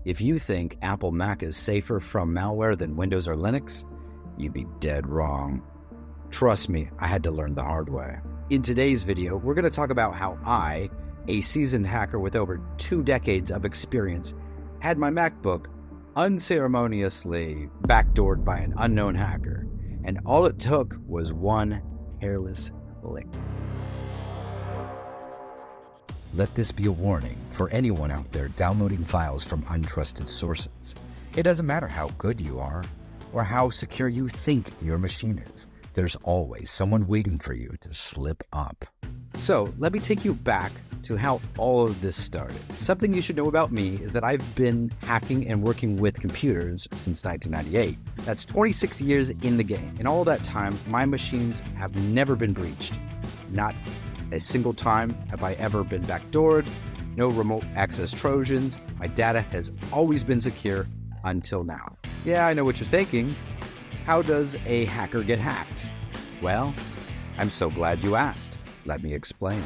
If you think Apple Mac is safer from malware than Windows or Linux, you'd be dead wrong. Trust me, I had to learn the hard way. In today's video, we're going to talk about how I, a seasoned hacker with over 2 decades of experience, had my MacBook unceremoniously backdoored by an unknown hacker, and all it took was one careless click. Let this be a warning for anyone out there downloading files from untrusted sources. It doesn't matter how good you are or how secure you think your machine is. There's always someone waiting for you to slip up. So let me take you back to how all of this started. Something you should know about me is that I've been hacking and working with computers since 1998. That's 26 years in the game. In all that time, my machines have never been breached. Not a single time have I ever been backdoored, no remote access Trojans. My data has always been secure until now. Yeah, I know what you're thinking. How does a hacker get hacked? Well, I'm so glad you asked. Let me explain.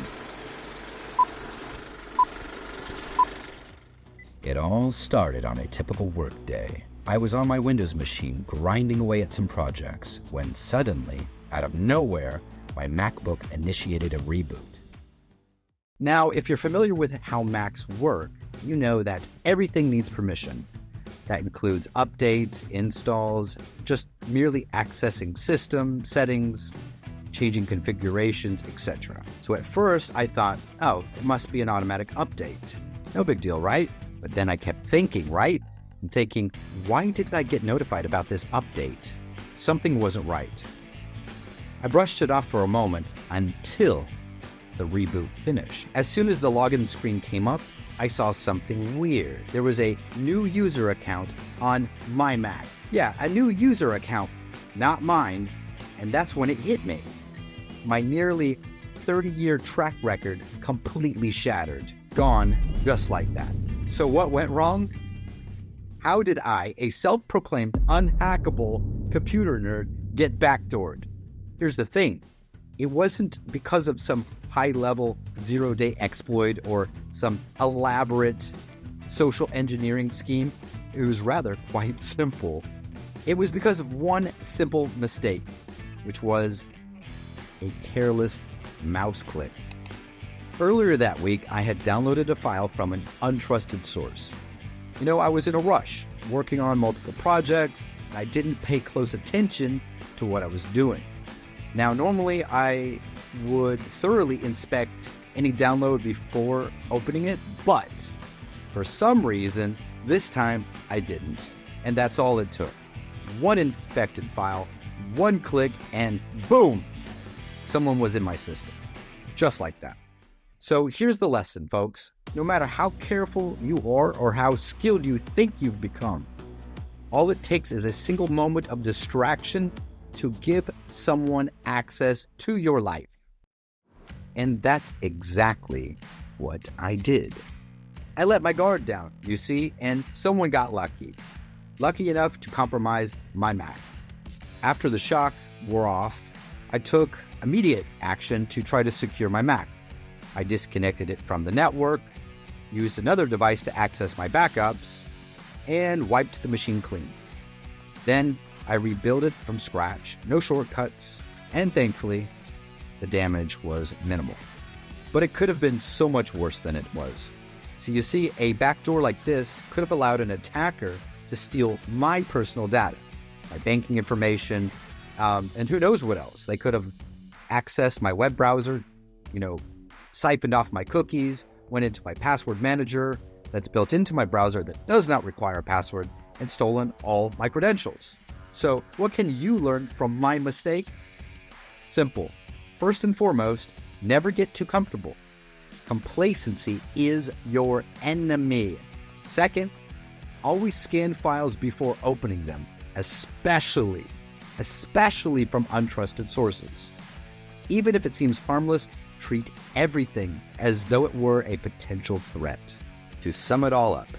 It all started on a typical workday. I was on my Windows machine grinding away at some projects when suddenly, out of nowhere, my MacBook initiated a reboot. Now, if you're familiar with how Macs work, you know that everything needs permission. That includes updates, installs, just merely accessing system settings, changing configurations, etc. So at first I thought, oh, it must be an automatic update. No big deal, right? But then I kept thinking, right? And thinking, why didn't I get notified about this update? Something wasn't right. I brushed it off for a moment until the reboot finished. As soon as the login screen came up, I saw something weird. There was a new user account on my Mac. Yeah, a new user account, not mine. And that's when it hit me. My nearly 30-year track record completely shattered. Gone just like that. So what went wrong? How did I, a self-proclaimed unhackable computer nerd, get backdoored? Here's the thing. It wasn't because of some high-level zero-day exploit or some elaborate social engineering scheme. It was rather quite simple. It was because of one simple mistake, which was a careless mouse click. Earlier that week, I had downloaded a file from an untrusted source. You know, I was in a rush, working on multiple projects, and I didn't pay close attention to what I was doing. Now, normally I would thoroughly inspect any download before opening it, but for some reason, this time I didn't. And that's all it took. One infected file, one click, and boom, someone was in my system. Just like that. So here's the lesson, folks. No matter how careful you are or how skilled you think you've become, all it takes is a single moment of distraction to give someone access to your life. And that's exactly what I did. I let my guard down, you see, and someone got lucky. Lucky enough to compromise my Mac. After the shock wore off, I took immediate action to try to secure my Mac. I disconnected it from the network, used another device to access my backups, and wiped the machine clean. Then I rebuilt it from scratch, no shortcuts, and thankfully, the damage was minimal. But it could have been so much worse than it was. So you see, a backdoor like this could have allowed an attacker to steal my personal data, my banking information, and who knows what else. They could have accessed my web browser, siphoned off my cookies, went into my password manager that's built into my browser that does not require a password, and stolen all my credentials. So what can you learn from my mistake? Simple. First and foremost, never get too comfortable. Complacency is your enemy. Second, always scan files before opening them, especially from untrusted sources. Even if it seems harmless, treat everything as though it were a potential threat. To sum it all up,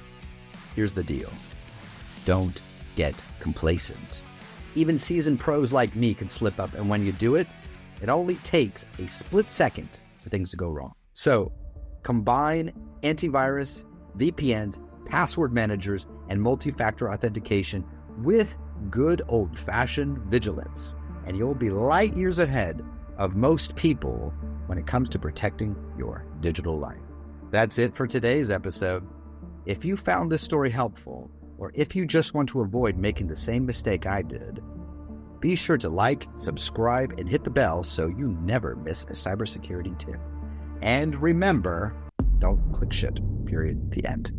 here's the deal. Don't get complacent. Even seasoned pros like me can slip up, and when you do it, it only takes a split second for things to go wrong. So, combine antivirus, VPNs, password managers, and multi-factor authentication with good old-fashioned vigilance. And you'll be light years ahead of most people when it comes to protecting your digital life. That's it for today's episode. If you found this story helpful, or if you just want to avoid making the same mistake I did, be sure to like, subscribe, and hit the bell so you never miss a cybersecurity tip. And remember, don't click shit, period, the end.